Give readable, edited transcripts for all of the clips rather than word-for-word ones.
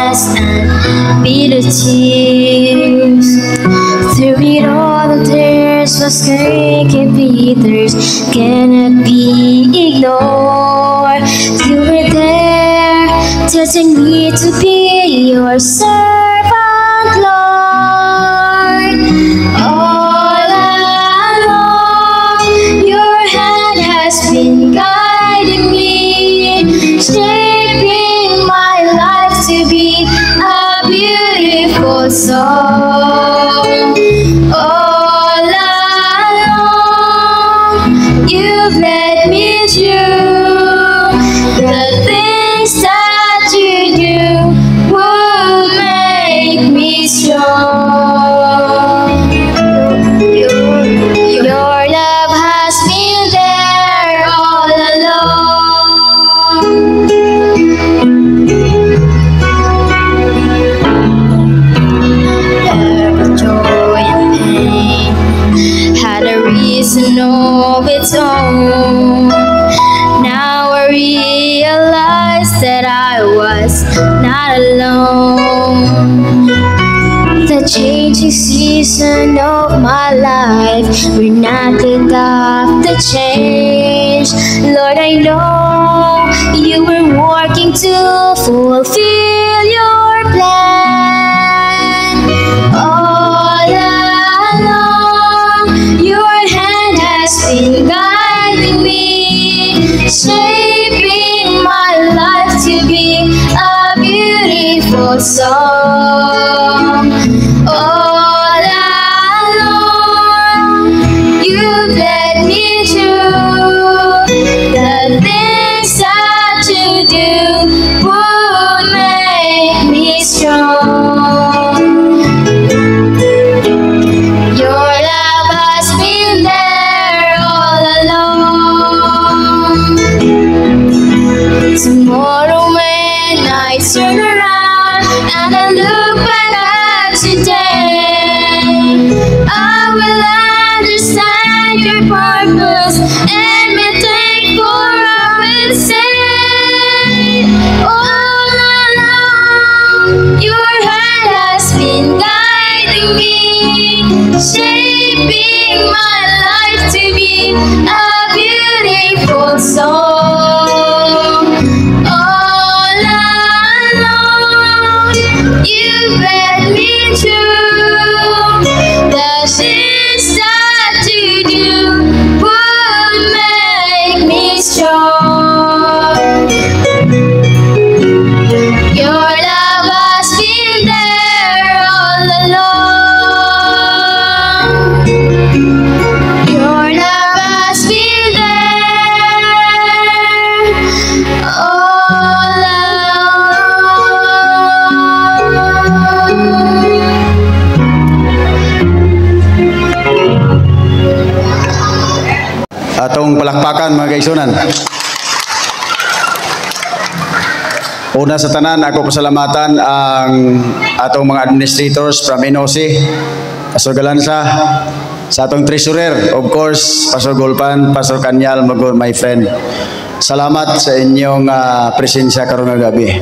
sadness and bitter tears. Through it all, the tears was shaking Peters cannot be ignored. You were there, telling me to be your servant, Lord. All along, your hand has been guiding me, shaping my life to be a beautiful song. All along, you've led me through the things that you do will make me strong. Your love has been there all along. Every joy and pain had a reason of its own. Now I realize that I was not alone. The changing season of my life, we're not without the change. Lord, I know you were working to fulfill your plan. All along, your hand has been guiding me, shaping my life to be a beautiful song. All along, you've led me through the things that you do would make me strong. Your love has been there all along. Tomorrow when I turn around and I look back at today, I will understand your purpose and be thankful. I will say, all along, your hand has been guiding me, shaping my life to be a beautiful song. All along, you've led me through the things that you do would make me strong. Your love has been there all along. Your love has been there all along. Atong palakpakan mga kaigsunan. Una sa tanan, ako pasalamatan ang atong mga administrators from NOC, Pastor Galanza, sa atong treasurer, of course, Pastor Golpan, Pastor Kanyal, my friend. Salamat sa inyong presensya karong nga gabi.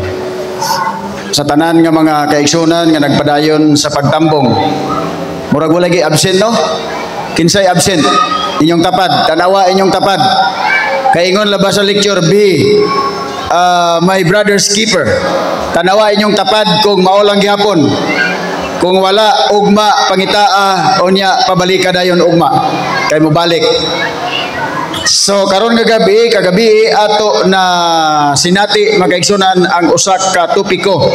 Sa tanan nga mga kaigsunan nga nagpadayon sa pagtambong, murag wala gi absent, no? Kinsay absent? Inyong tapad, tanawa inyong tapad. Kaingon labas sa lecture B, my brother's keeper. Tanawa inyong tapad kung maulang gihapon. Kung wala ugma pangitaa unya pabalik dayon ugma. Kay mo balik. So karon kagabi ato na sinati magaigsunan ang usak ka topiko.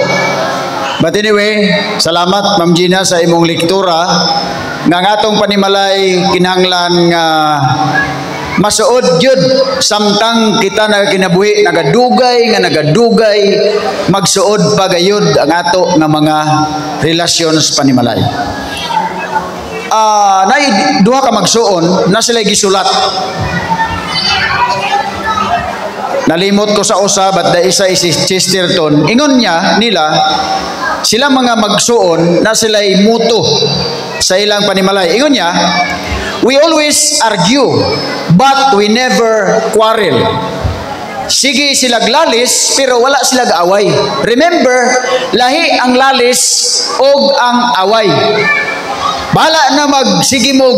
But anyway, salamat Ma'am Gina sa imong lektura nga atong panimalay kinahanglan nga masuod jud samtang kita nagkinabuhi nagadugay magsuod pagayud ang ato nga mga relations panimalay. Nay duha ka magsuon na sila gisulat. Nalimot ko sa usa but the isa is Chesterton. Ingon nila sila mga magsuon na sila'y muto sa ilang panimalay. Ingon niya, we always argue but we never quarrel. sige sila lalis pero wala sila away. Remember, lahi ang lalis og ang away. Bahala na sige mo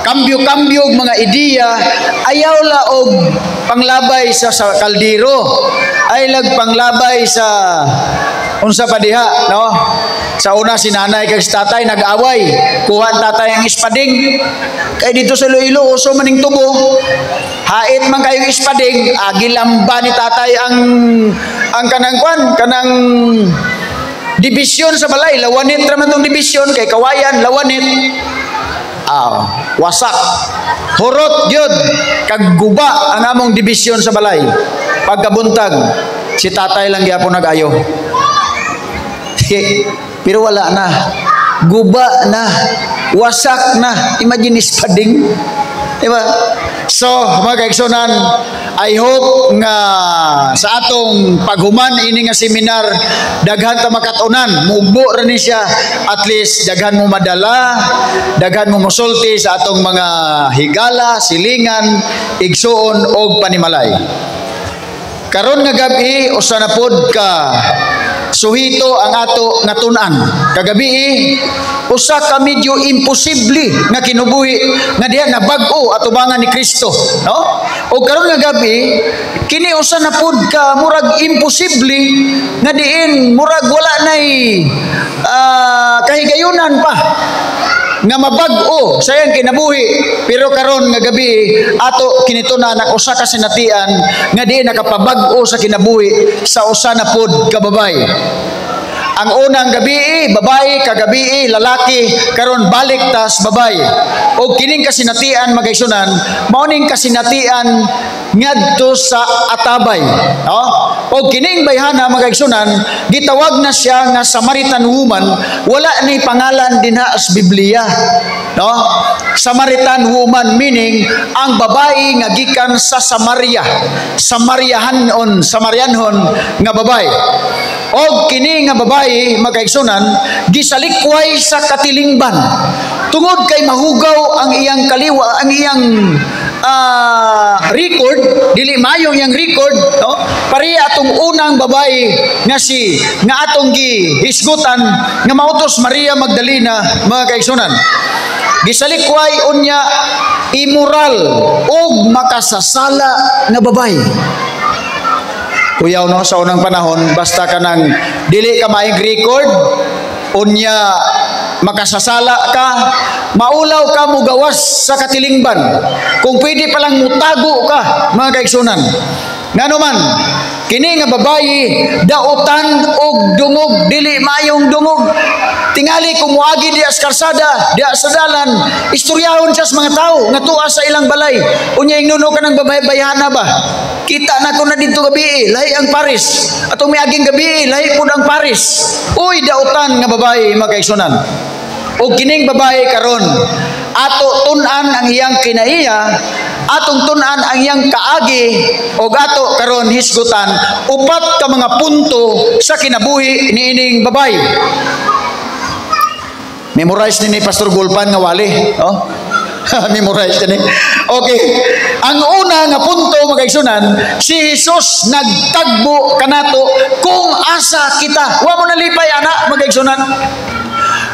kambyo-kambyo og mga ideya, ayaw la og panglabay sa kaldero, ay panglabay sa unsa pa diha, no? Sa una si nanay kay si tatay nag-away, kuha ang tatay ang ispading. Kay dito sa Iloilo uso maning tubo. Hait man kayong ispading, agilamba ni tatay ang kanang dibisyon sa balay, lawanit ra man tong dibisyon kay kawayan lawanit. Wasak. Hurot yun. Kagguba ang among dibisyon sa balay. Pagkabuntag, si tatay lang gyapon nag-ayo. Pero wala na. Guba na. Wasak na. Imagine ispading. Diba? So, mga kaigsunan, I hope nga sa atong paghuman ini nga seminar, daghan ta makatunan, mugbo ra ni siya, at least daghan mo madala, daghan mo mosulti sa atong mga higala, silingan, igsuon og panimalay. Karon nga gabi usa na pod ka suhito ang ato nga tun-an. Kagabi usa ka medyo imposible nga kinubuhi nga diha nabag-o atubangan ni Kristo, no? O karon nga gabi kini usa na pod ka murag imposible nga diin murag wala nay kahigayunan pa nga mabag-o sayang kinabuhi, pero karon nga gabi ato kinitunan ang usa ka sinatian nga di nakapabag-o sa kinabuhi sa usa na pod ka babay. Ang unang gabi babae, kagabi lalaki, karon balik tas babay. O kining kasinatian magaisunan, mao ning kasinatian ngadto sa atabay, no? O kining bayhana magaisunan, gitawag na siya nga Samaritan woman, wala ni pangalan dinha sa Biblia, no? Samaritan woman meaning ang babae nga gikan sa Samaria, Samarianhon nga babae. O kini nga babae magaigsunan gisalikway sa katilingban tungod kay mahugaw ang iyang kaliwa, ang iyang record, dili mayo yang record, no? Pari atong unang babae nga atong gihisgutan nga mautos Maria Magdalena mga kaigsunan. Gisalikway unya immoral ug makasasala nga babae. Kuyaw no, sa unang panahon, basta ka nang dili ka maing record, unya makasasala ka, maulaw ka mugawas sa katilingban. Kung pwede palang mutago ka, mga kaigsunan. Ngano man, kini nga babae, dautan og dungog, dili mayong dungog. Tingali kumuagi diya sa karsada, diya sa dalan, istoryahon siya sa mga tao, nga tuwa sa ilang balay. Unya ingnuno ka ng babayana ba? Kita na ko na dito gabi, lahi ang Paris. Atong may aging gabi, lahi po ang Paris. Uy, dautan nga babae, magkaigsunan. O kining babae karon, ato tunan ang iyang kinaiya, atong tunan ang iyang kaagi, o ato karon hisgutan, upat ka mga punto sa kinabuhi ni ining babae. Memorize ni Pastor Gulpan nga wali, oh? Memorize ni. Okay. Ang una nga punto magaigsunan, si Jesus nagtagbo kanato kung asa kita. Wa mo nalipay ana magaigsunan.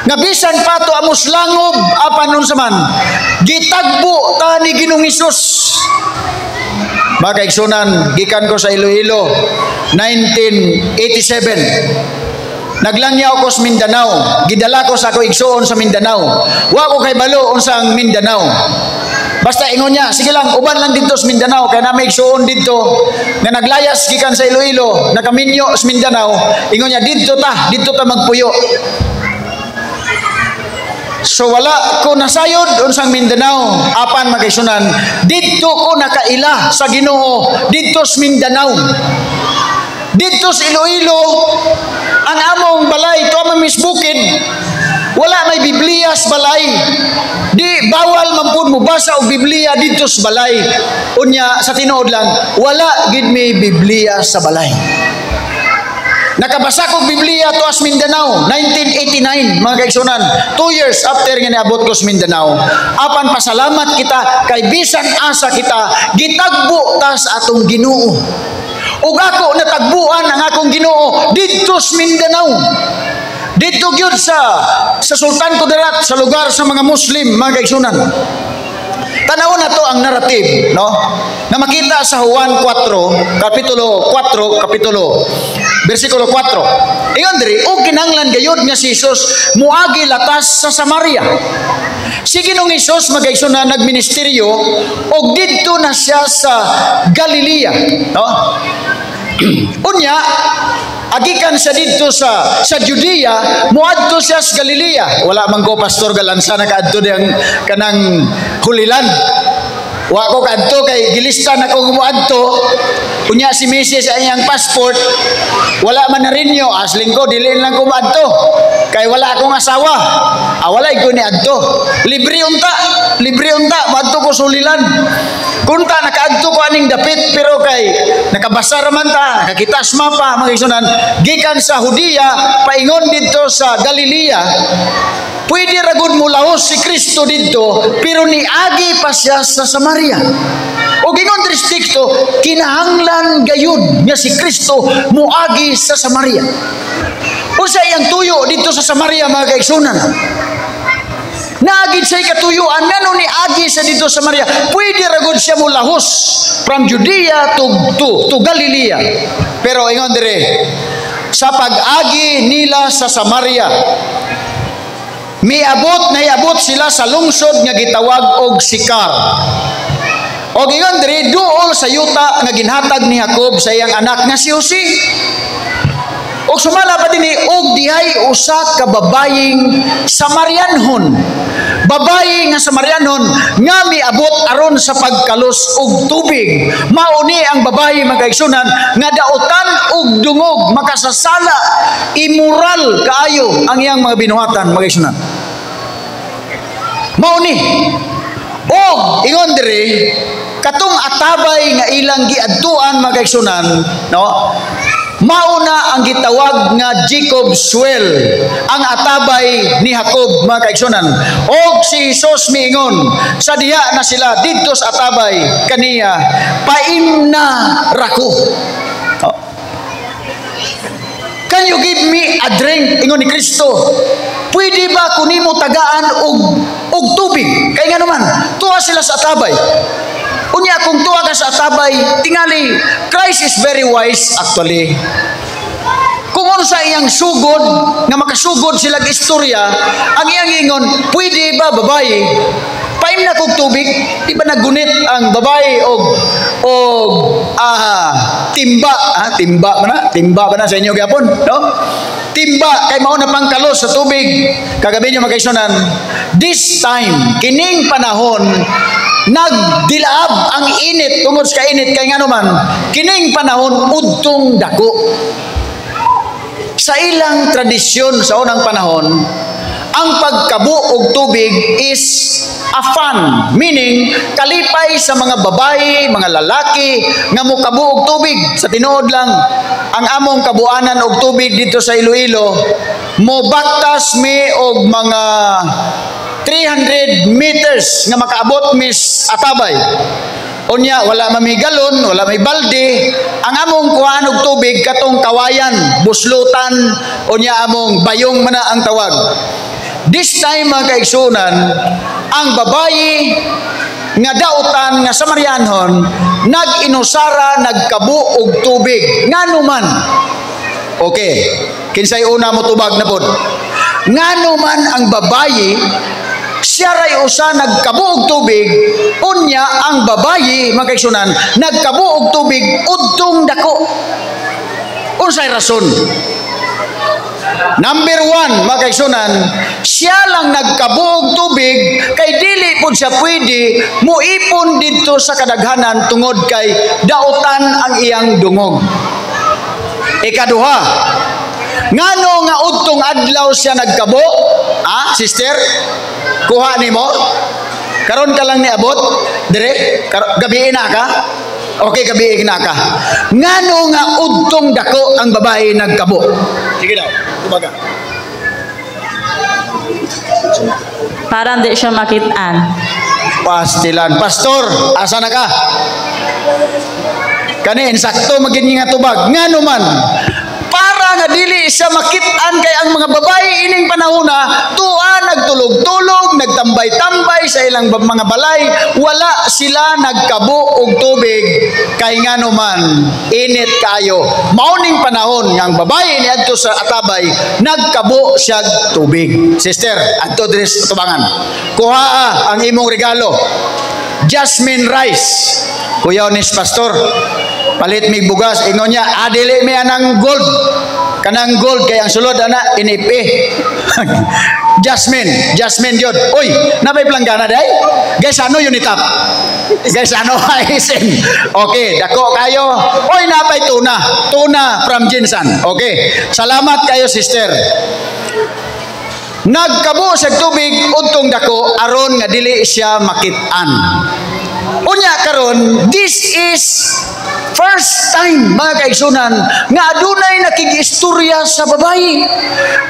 Nga bisan pato amos langob apan nun saman, gitagbo ta ni Ginoong Hesus. Magaigsunan, gikan ko sa Iloilo 1987. Naglangyaw ko sa Mindanao, gidala ko sa ako igsuon sa Mindanao. Wa ko kay balo unsang Mindanao. Basta ingon niya, sige lang, uban lang dito sa Mindanao, kaya na may igsuon dito, nga naglayas gikan sa Iloilo, nakaminyo sa Mindanao, ingon niya, dito ta magpuyo. So wala ko nasayod unsang Mindanao, apan magaisunan, dito ko nakaila sa Ginoo, dito sa Mindanao. Dito sa Iloilo, ang among balay, ito among misbukid, wala may Biblia sa balay. Di bawal mampun mo basa o Biblia dito sa balay. Unya, sa tinuod lang, wala gid may Biblia sa balay. Nakabasa ko Biblia to as Mindanao, 1989, mga kaigsunan. 2 years after nga niabot ko sa Mindanao. Apan pasalamat kita, kay bisan asa kita, gitagbo ta sa atong Ginoo. Ug ako natagbuan ang akong Ginoo didto sa Mindanao. Dito gyud sa Sultan Kudarat, sa lugar sa mga Muslim, mga kaigsunan. Tanaw na to ang narrative, no? Na makita sa Juan 4, versikulo 4. Ingon diri, og kinahanglan gayud nga si Jesus muagi latas sa Samaria. Si Ginoong Hesus magaigsunan nagministeryo og didto na siya sa Galilea, no? Unya agikan sa dito sa Judea, muadto siya sa Galilea. Wala man ko pastor galansa na kaadto diyang kanang hulilan. Wa ko kaadto kay gilistan ako muadto. Unya si Mrs. ay iyang passport, wala man na rinyo. Asling ko dili lang ko muadto. Kay wala akong asawa. Walay ko ni adto. Libre unta muadto ko sulilan. Kunta nakaadto ko aning dapit pero kay nakabasa raman ta, nakakita sa mapa mga igsunan, gikan sa Judea paingon dito sa Galilea. Pwede ragud mo lahos si Kristo dito pero niagi pa siya sa Samaria. O gingon distrito kinahanglan gayud nga si Kristo muagi sa Samaria. Usa iyang tuyo dito sa Samaria mga kaigsunan. Naagid siya katuyuan ngano ni agi sa dito sa Samaria. Pwede ragod siya mulahos from Judea to Galilea. Pero ingon dire, sa pag-agi nila sa Samaria, naiabot sila sa lungsod nga gitawag og Sikar. Og ingon dire, duol sa yuta nga ginhatag ni Jacob sa iyang anak nga si Jose. Og sumala pa dinhi og dihay usa ka babayeng Samarianhon. Babayi nga Samarianhon nga miabot aron sa pagkalos og tubig. Mauni ang babayi magaigsunan nga daotan og dungog, makasasala, immoral kaayo ang iyang mga binuhatan magaigsunan. Mauni. Og ingon diri katong atabay nga ilang giadtuan magaigsunan, no? Mauna ang gitawag nga Jacob's Well, ang atabay ni Jacob mga kaigsunan. Og si Jesus miingon, sa diha na sila didto sa atabay kaniya, paimna rako. Oh. Can you give me a drink? Ingon ni Kristo. Pwede ba kunimo tagaan og tubig? Kay nga naman, tuwa sila sa atabay. Unya kung tuwa ka sa atabay, tingali, Christ is very wise actually. Kung ano sa iyang sugod, nga makasugod sila istorya, ang iyang ingon, pwede ba babae, paim na kong tubig, di ba nagunit ang babae timba ba na sa inyo gyapon, no? Timba kay mao na pangkalos sa tubig. Kagabi niyo magkaisunan, this time kining panahon nagdilaab ang init tungod sa init kay ngano man kining panahon udtong dako. Sa ilang tradisyon sa unang panahon, ang pagkabu og tubig is a fun, meaning kalipay sa mga babae, mga lalaki nga mokabu og tubig. Sa tinuod lang, ang among kabuanan og tubig dito sa Iloilo, mobaktas mi og mga 300 meters nga makaabot mis atabay. Unya wala may galon, wala may balde. Ang among kuhaan og tubig katong kawayan, buslutan, unya among bayong mana ang tawag. This time mga kaigsunan, ang babayi nga dautan nga Samarianhon nag-inusara, nagkabu og tubig. Ngano man? Okay, kinsay una mo tubag na pod. Ngano man ang babayi siya ray usa nagkabu og tubig, unya ang babayi mga kaigsunan nagkabu og tubig udtong dako. Unsay rason? Number 1 mga kaigsunan, siya lang nagkabu og tubig kay dili pud siya pwede muipon didto sa kadaghanan tungod kay dautan ang iyang dungog. Ikaduha, ngano nga udtong adlaw siya nagkabo? Sister, kuha nimo. Karon ka lang niabot, dire gabi na ka. Okay, gabi na ka. Ngano nga udtong dako ang babae nagkabo? Sige daw, kumaga. Para hindi siya makitaan. Pastilan. Pastor, asa na ka? Kani, insakto maging nga tubag. Ngano man, para nga dili siya makitaan kay ang mga babae ining panahona, tuwa nagtulog-tulog, nagtambay-tambay sa ilang mga balay, wala sila nagkabo og tubig kay ngano man init kayo. Mauning panahon nga ang babae ni adto sa atabay nagkabo siya tubig. Sister, adto diri sa tubangan. Kuha ang imong regalo. Jasmine rice. Kuya Onis Pastor, palit mig bugas, ingon niya, adili mi anang gold. Kanang gold kay ang sulod ana inipi. Jasmine jud. Uy, napay planggana day? Guys, ano yun itap? Guys, ano isin? Okay, dako kayo. Uy, napay tuna. Tuna from Jinsan. Okay. Salamat kayo, sister. Nagkabo sa tubig udtong dako aron nga dili siya makitaan. Unya karon, this is first time mga kaigsunan nga adunay nakigistorya sa babae.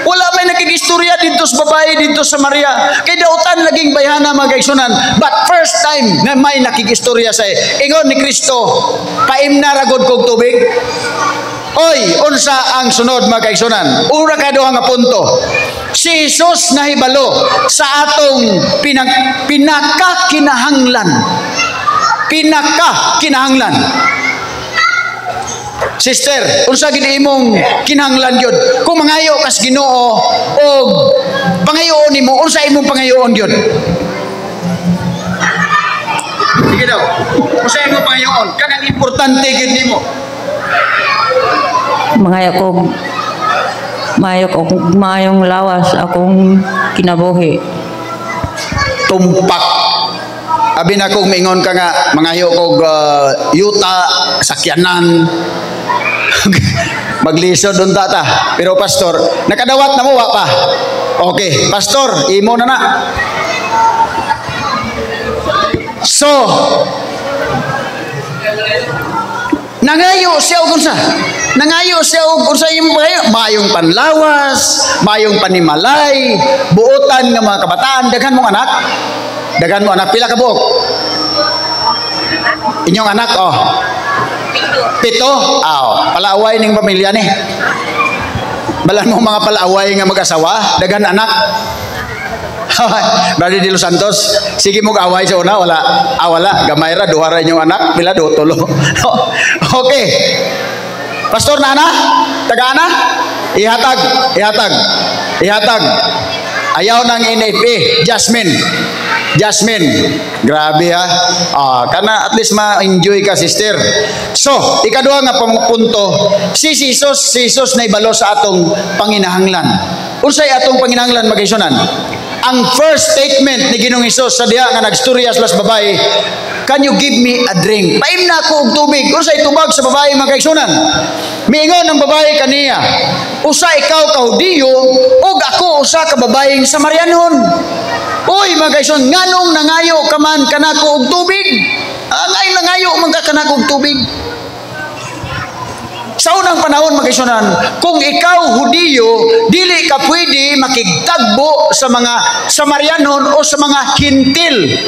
Wala may nakigistorya dito sa babae dito sa Maria. Kay dautan laging bayana mga kaigsunan. But first time nga may nakigistorya sa ingon ni Kristo, paimna ra gud kog tubig. Oy, unsa ang sunod mga kaigsunan? Ura kaduha nga punto. Si Jesus nahibalo sa atong pinakakinahanglan. Pinakakinahanglan. Sister, unsa gid imong kinahanglan gyud? Kung mangayo kas Ginoo og pangayoon nimo, unsa imong pangayoon gyud? Sige daw. Unsa imong pangayoon? Kanang importante gyud nimo. Mayo ko mayong lawas akong kinabuhi. Tumpak. Abi na kong mingon ka nga, mangayo kog yuta, sakyanan. Maglisod doon tata. Pero pastor, nakadawat na mo wa pa. Okay, pastor, imo na na. So, nangayo siya og unsa? Nangayo siya og unsa imong mayong panlawas, mayong panimalay, buotan nga mga kabataan, daghan mong anak. Dagan mo anak, pila ka buok? Inyong anak, oh. Pito? Palaaway ning pamilya ni. Balan mo mga palaaway nga mag-asawa, dagan anak. Brother De Los Santos, sige mo away sa una, wala. Wala, gamay ra, duha ra inyong anak, pila do, tulo. Okay. Pastor Nana, taga-ana? Ihatag. Ayaw ng NFP, Jasmine, grabe ha. Kana at least ma-enjoy ka, sister. So, ikaduha nga punto, si Jesus na ibalo sa atong panginahanglan. Unsay atong panginahanglan mag-igsunan? Ang first statement ni Ginoong Hesus sa diha nga nagstorya sa babae, can you give me a drink? Paimna ko og tubig. Unsay tubag sa babae mga kaigsunan? Miingon ang babae kaniya, usa ikaw ka Hudiyo ug ako usa ka babaeng Samarianon. Uy mga kaigsunan, nganong nangayo ka man kanako og tubig? Ngay nangayo man ka kanako og tubig. Sa unang panahon mga kaigsunan, kung ikaw Hudiyo, dili ka pwede makigtagbo sa mga Samarianon o sa mga Hintil.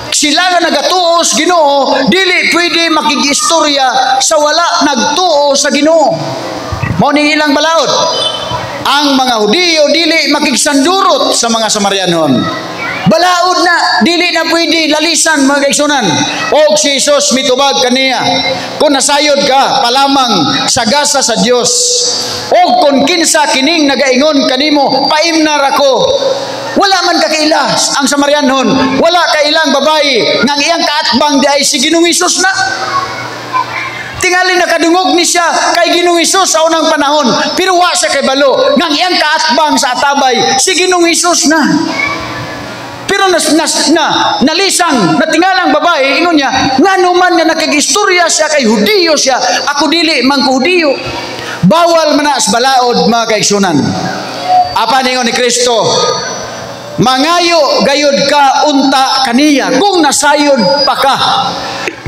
Sila nga nagatuo sa Ginoo, dili pwede makigistorya sa wala nagtuo sa Ginoo. Mao ning ilang balaod. Ang mga Hudiyo dili makigsandurot sa mga Samarianon. Balaod na, dili na pwede lalisan mga kaigsunan. Og si Jesus mitubag kaniya, kung nasayod ka palamang sagasa sa Dios. Og kung kinsa kining nagaingon kanimo, paimna ra ko. Wala man kakailas ang Samarianon, wala ka ilang babae ngang iyang kaatbang di ay si Ginoong Hesus na. Tingali nakadungog ni siya kay Ginoong Hesus sa unang panahon, pero wa siya kay balo ngang iyang kaatbang sa atabay si Ginoong Hesus na. Pero nalisang natingalang babae, ingon niya, ngano man nga nakigistorya siya kay Hudiyo siya, ako dili man ko Hudiyo. Bawal man na sa balaod mga kaigsunan. Apa ningon ni Kristo? mangayo gayud ka unta kaniya kung nasayod pa ka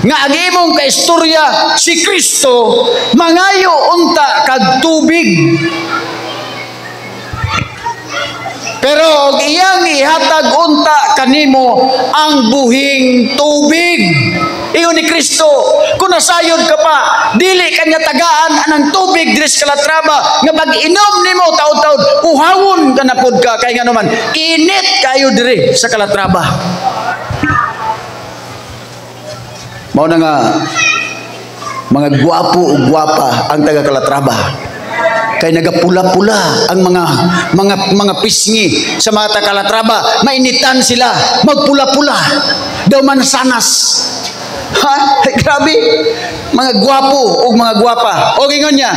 nga ang imong kaistorya si Kristo, mangayo unta kag tubig. Pero og iyang ihatag unta kanimo ang buhing tubig. Ingon ni Kristo, kung nasayod ka pa, dili kanya tagaan anang tubig diri sa Calatrava nga pag inom nimo taud-taud uhawon ka na pud ka kay nga naman init kayo diri sa Calatrava. Mao na nga mga gwapo o gwapa ang taga Calatrava. Kay nagapula-pula ang mga pisngi sa mga taga Calatrava, mainitan sila, magpula-pula, daw mansanas. Ha? Grabe. Mga gwapo o mga gwapa. O gingon niya,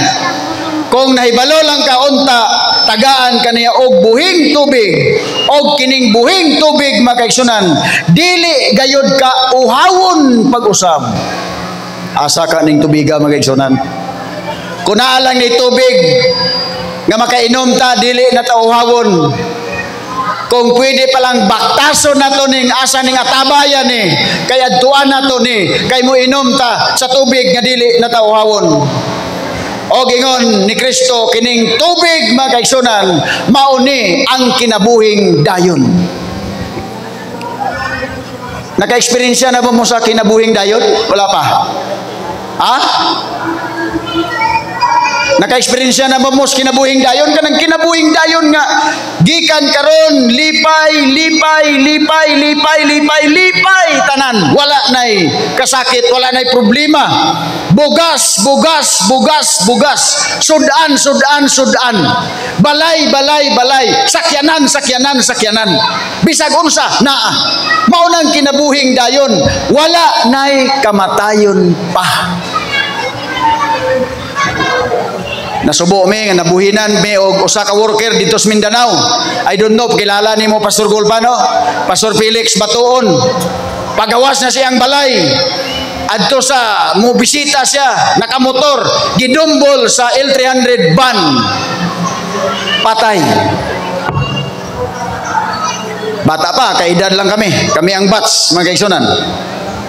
kung nahibalo lang ka unta, tagaan kaniya og buhing tubig, og kining buhing tubig makaigsunan, dili gayud ka uhawon pag-usab. Asa ka ning tubiga makaigsunan? Kung naalang ni tubig nga makainom ta, dili na ta uhawon. Kung pwede palang baktason na to ning asa ning atabayan ni, kay adtuan na to ni, kay mo inom ta sa tubig nga dili na ta uhawon. O gingon ni Kristo, kining tubig makaigsunan, mauni ang kinabuhing dayon. Naka-experience na ba mo sa kinabuhing dayon? Wala pa. Ha? Naka-experience na ba mo sa kinabuhing dayon? Kanang kinabuhing dayon nga gikan karon lipay tanan, wala nay kasakit, wala nay problema, bugas sudan, balay, sakyanan, bisag unsa naa. Mao nang kinabuhing dayon, wala nay kamatayon pa. Nasubo mi nga nabuhinan mi og usa ka worker dito sa Mindanao. I don't know kilala nimo Pastor Golbano, Pastor Felix Batuon. Pagawas na siyang balay. Adto sa mo bisita siya nakamotor, gidumbol sa L300 van. Patay. Bata pa, kaedad lang kami ang batch mga kaigsunan.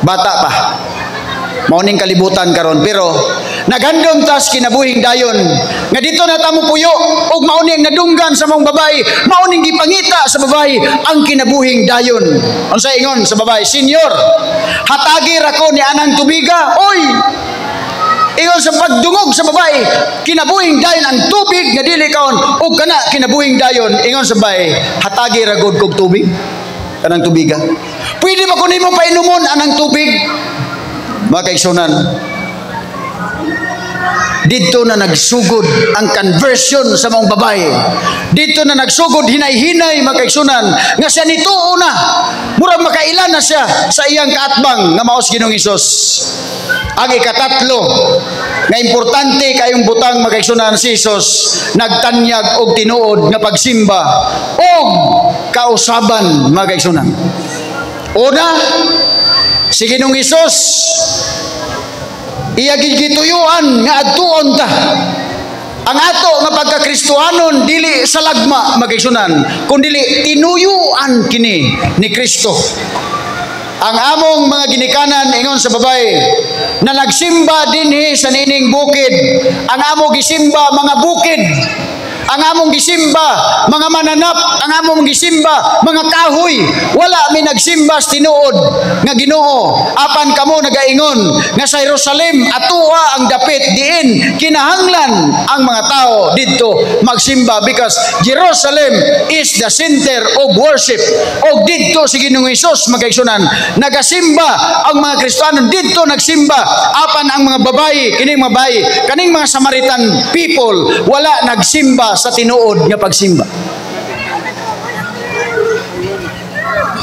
Bata pa. Mauning kalibutan karon, pero naghandom tas kinabuhing dayon nga dito na tamo puyo ug mauning nadunggan sa mong babae, mauning gipangita sa babae ang kinabuhing dayon. Unsa ingon sa babae? Senyor, hatagi ra ko ni anang tubiga. Oy, ingon sa pagdungog sa babae, kinabuhing dayon ang tubig nga dili kaon ug kana kinabuhing dayon. Ingon sa babae, hatagi ra gud kog tubig, anang tubiga. Pwede ba ko nimo painumon anang tubig? Mga kaigsunan, dito na nagsugod ang conversion sa mga babae. Dito na nagsugod hinay-hinay mga kaigsunan nga siya nituo na, murag makailan na siya sa iyang kaatbang nga maos Ginoong Hesus. Ang ikatatlo nga importante kayong butang mga kaigsunan, si Hesus nagtanyag og tinuod nga pagsimba og kausaban mga kaigsunan. Una, si Ginoong Hesus iya gigituyuan nga adtuon ta. Ang ato nga pagkakristohanon dili sa lagma magigsunan, kundi tinuyuan kini ni Kristo. Ang among mga ginikanan ingon sa babae na nagsimba dinhi sa nining bukid, ang among gisimba mga bukid, ang among gisimba mga mananap, ang among gisimba mga kahoy. Wala mi nagsimba sa tinuod nga Ginoo. Apan kamo nagaingon nga sa Jerusalem atoa ang dapit diin kinahanglan ang mga tao didto magsimba, because Jerusalem is the center of worship. Og didto si Ginoong Hesus magaigsunan nagasimba ang mga Kristiyano, didto nagsimba. Apan ang mga babayi, kining mga babayi, kaning mga Samaritan people, wala nagsimba sa tinuod nga pagsimba.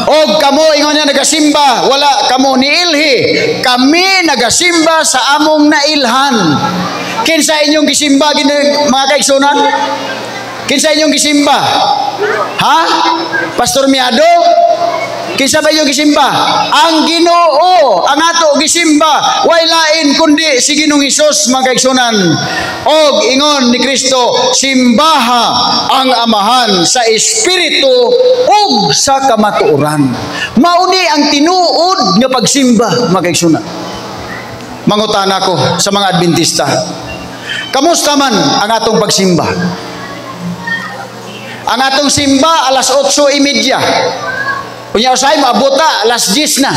Og kamo ingon niya nagasimba, wala kamo niilhi, kami nagasimba sa among nailhan. Kinsa inyong gisimba mga kaigsunan? Kinsa inyong gisimba? Ha? Pastor Miado? Kinsa ba yung gisimba? Ang Ginoo, ang ato gisimba, way lain kundi si Ginoong Hesus, mga kaigsunan. Og ingon ni Kristo, simbaha ang Amahan sa Espiritu ug sa kamatuoran. Mauni ang tinuod nga pagsimba, mga kaigsunan. Mangutana ko sa mga Adventista, kamusta man ang atong pagsimba? Ang atong simba alas 8:30. Unya usay maabuta alas 10 na.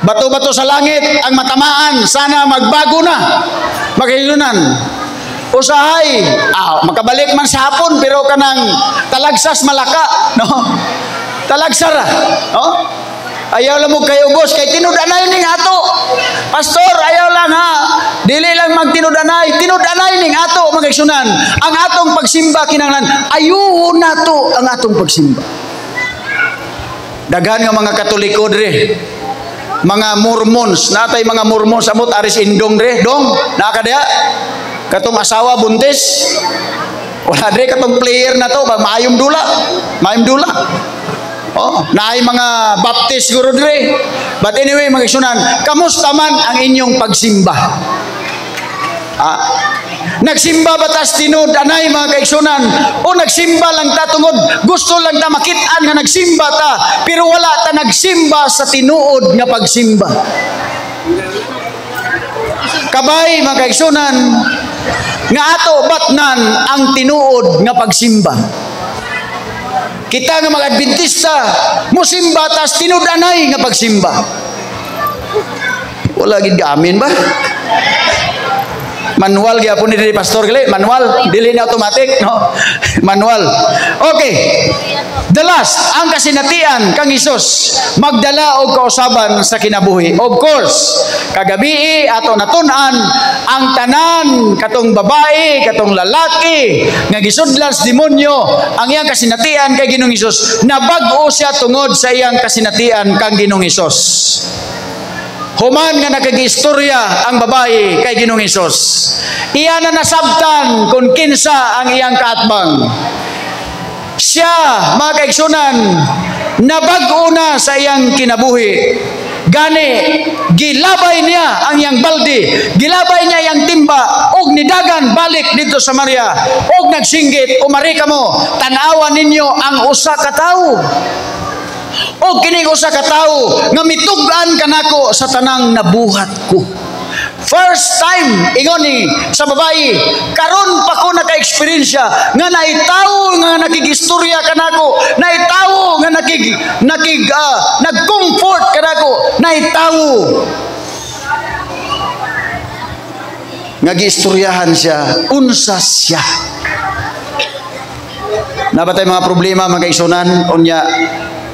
Bato-bato sa langit ang matamaan, sana magbago na. Maghilunan. Usahay, makabalik man sa hapon pero kanang talagsas malaka, no? Talagsara, no? Ayaw lang mo kayo boss, kay tinudanay ning ato. Pastor, ayaw lang ha. Dili lang magtinudanay, tinudanay ning ato mga kaigsunan. Ang atong pagsimba kinahanglan ayuhon nato ang atong pagsimba. Daghan nga mga Katoliko dre. Mga Mormons, natay mga Mormons amot aris indong dre, dong. Nakadaya. Katong asawa buntis. Wala dre katong player na to, maayong dula. Maayong dula. Oh, naay mga Baptist guro dire. But anyway, mga isunan, kamusta man ang inyong pagsimba? Nagsimba ba tas tinud anay mga kaigsunan? O nagsimba lang ta tungod gusto lang ta makit-an nga nagsimba ta, pero wala ta nagsimba sa tinuod nga pagsimba. Kabay mga kaigsunan, nga ato batnan ang tinuod nga pagsimba. Kita nga mga Adventista, musimba tas tinudanay nga pagsimba. Wala gid amin ba? Manual gyapon ni pastor gali, manual, dili na automatic, no? Manual. Okay. The last, ang kasinatian kang Hesus magdala og kausaban sa kinabuhi. Of course, kagabi ato natun-an ang tanan katong babae, katong lalaki nga gisudlan sa demonyo, ang iyang kasinatian kay Ginoong Hesus, nabag-o siya tungod sa iyang kasinatian kang Ginoong Hesus. Human nga nakagistorya ang babae kay Ginoong Hesus. Iya na nasabtan kung kinsa ang iyang kaatbang. Siya, mga kaigsunan, nabag-o na sa iyang kinabuhi. Gani, gilabay niya ang iyang balde, gilabay niya iyang timba, og nidagan balik dito sa Maria, og nagsinggit, umari ka mo, tanawan ninyo ang usa ka tawo. O kining usa ka tawo nga mitug-an kanako sa tanang nabuhat ko. First time ingon ni sa babae, karon pa ko naka-eksperyensya nga naitawo nga nakigistorya kanako, naitawo nga nag-comfort kanako, naitawo nga giistoryahan siya, unsa siya. Nabatay mga problema mga kaigsunan, unya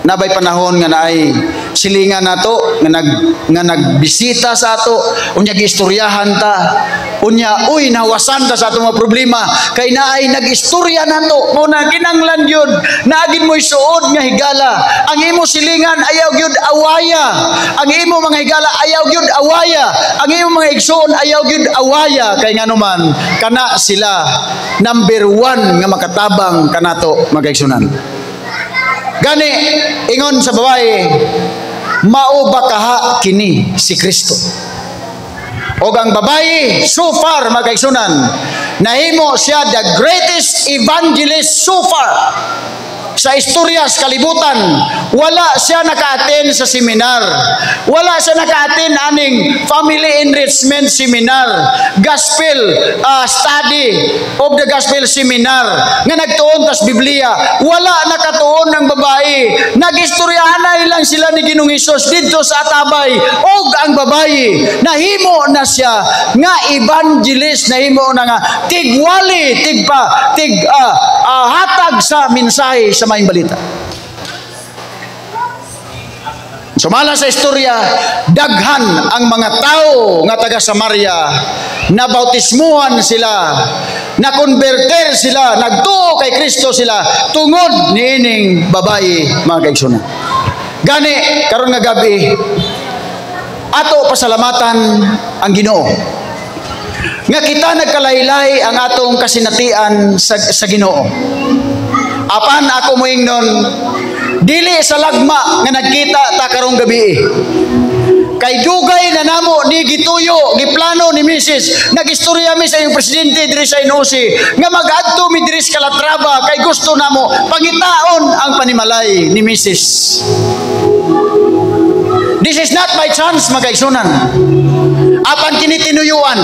nabay panahon nga naay silingan nato nga nagbisita sa ato, unya giistoryahan ta, unya uy nawasan ta sa ato mga problema kay naay nagistorya nato, mo na kinanglan gyud naagin mo isuod nga higala. Ang imo silingan ayaw gyud awaya, ang imo mga higala ayaw gyud awaya, ang imo mga igsoon ayaw gyud awaya, kay nganuman kana sila number 1 nga makatabang kanato mga igsunan. Gani, ingon sa babae, mao ba kaha kini si Kristo? O ang babae, so far, mga kaigsunan, nahimo siya the greatest evangelist so far sa istoryas kalibutan. Wala siya naka-attend sa seminar, wala siya naka-attend aning family enrichment seminar, gospel study of the gospel seminar nga nagtuon tas Biblia. Wala nakatuon ng babae. Nagistoryahan lang sila ni Ginoong Hesus dito sa Atabay, og ang babae nahimo na siya nga evangelist, nahimo na nga tigwali, hatag sa mensahe sa maayong balita. Sumala sa istorya, daghan ang mga tao nga taga Samaria, nabautismuhan sila, nakonverter sila, nagtuo kay Kristo sila tungod niining babae, mga kaigsunan. Gani karon nga gabi ato pasalamatan ang Ginoo nga kita nagkalaylay ang atong kasinatian sa Ginoo. Apan ako moingnon, Dili sa lagma nga nagkita ta karong gabi. Kay dugay na namo ni gituyo, giplano ni Mrs. Nagistorya mi sa iyong presidente diri sa Inosi nga mag-adto mi diri sa Calatrava kay gusto namo pangitaon ang panimalay ni Mrs. This is not by chance, magkaigsunan. Apan kini tinuyuan.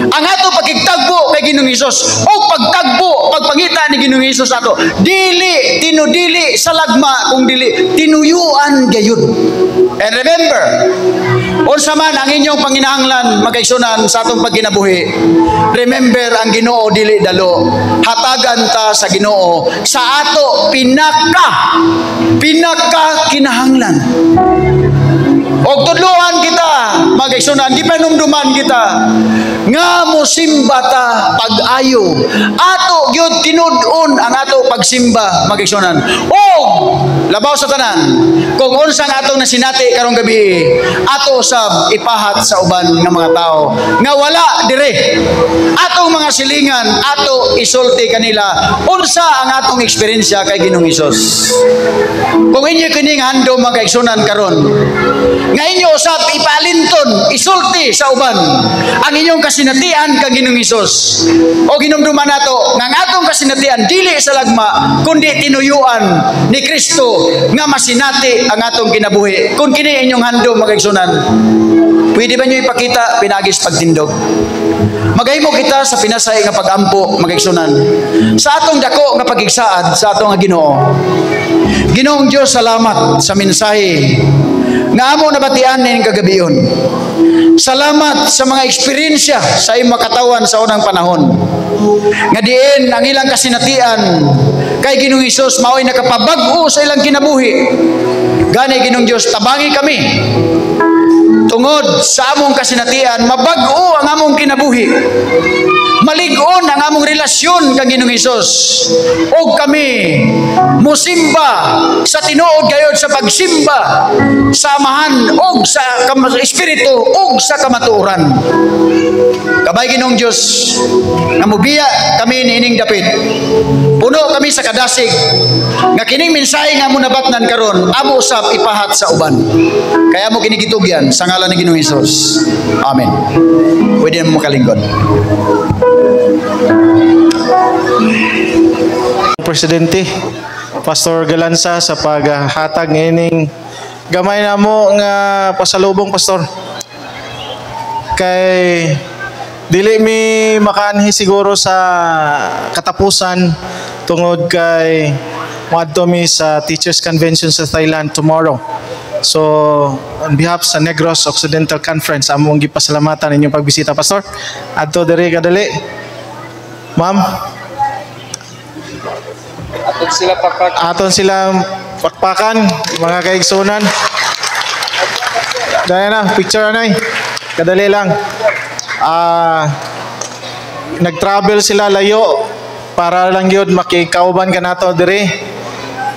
Ang ato pagkigtagbo kay Ginoong Hesus o pagtagbo, pagpangita ni Ginoong Hesus ato, dili tinudili sa lagma kung dili tinuyuan gayud. And remember, unsa man ang inyong panginahanglan magkaigsunan sa atong pagkinabuhi, remember ang Ginoo dili dalo. Hatagan ta sa Ginoo sa ato pinaka kinahanglan. Og tudluhan kita, magigsunan, di panumduman kita, nga mosimba ta pag-ayo. Ato gyud tinud-on ang ato pagsimba, magigsunan. Og labaw sa tanan, kung unsang atong nasinati karong gabi, ato sab ipahat sa uban nga mga tao nga wala dire. Atong mga silingan, ato isulti kanila unsa ang atong eksperyensya kay Ginoong Hesus. Kung inyo kining handom magigsunan karon, nga inyo usab ipalinton, isulti sa uban ang inyong kasinatian kang Ginoong Hesus. O ginumduman nato nga ang atong kasinatian dili sa lagma kundi tinuyuan ni Kristo nga masinati ang atong kinabuhi. Kung kini inyong handom magigsunan, pwede ba nyo ipakita pinagis pagtindog? Magahimo kita sa pinasay nga pagampo magigsunan sa atong dako nga pagigsaad sa atong nga Ginoo. Ginoong Dios, salamat sa mensahe nga amo nabatian ning kagabion. Salamat sa mga eksperyensya sa imong katawan sa unang panahon. Nga diin ang ilang kasinatian kay Ginoong Hesus mao'y nakapabag-o sa ilang kinabuhi. Gani Ginoong Dios, tabangi kami tungod sa among kasinatian, mabag-o ang among kinabuhi. Malig-on ang among relasyon kang Ginoong Hesus. O kami musimba sa tinuod gayud sa pagsimba sa amahan og sa espiritu og sa kamatuoran. Kabay Ginoong Dios, nga mobiya kami niining dapit. Puno kami sa kadasig nga kining mensahe nga mo nabatnan karon amo usab ipahat sa uban. Kaya mo kini gitugyan sa ngalan ni Ginoong Hesus. Amen. Pwede mo makalingkod. Presidente Pastor Galanza sa paghatag ining gamay na mo nga pasalubong, Pastor. Kay dili mi makaanhi siguro sa katapusan tungod kay moadto mi sa Teachers Convention sa Thailand tomorrow. So, on behalf sa Negros Occidental Conference, among gipasalamatan inyong pagbisita, Pastor. Adto diri kadali. Ma'am, aton sila pakpakan, mga kaigsunan. Dahil na, picture na kadali lang. Nag-travel sila layo para lang yun makikauban ka nato diri.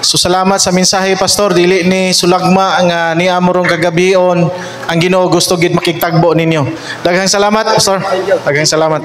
So salamat sa mensahe, Pastor. Dili ni sulagma nga ni amorong kagabion ang Ginoo gusto gid makigtagbo ninyo. Daghang salamat, Pastor. Daghang salamat.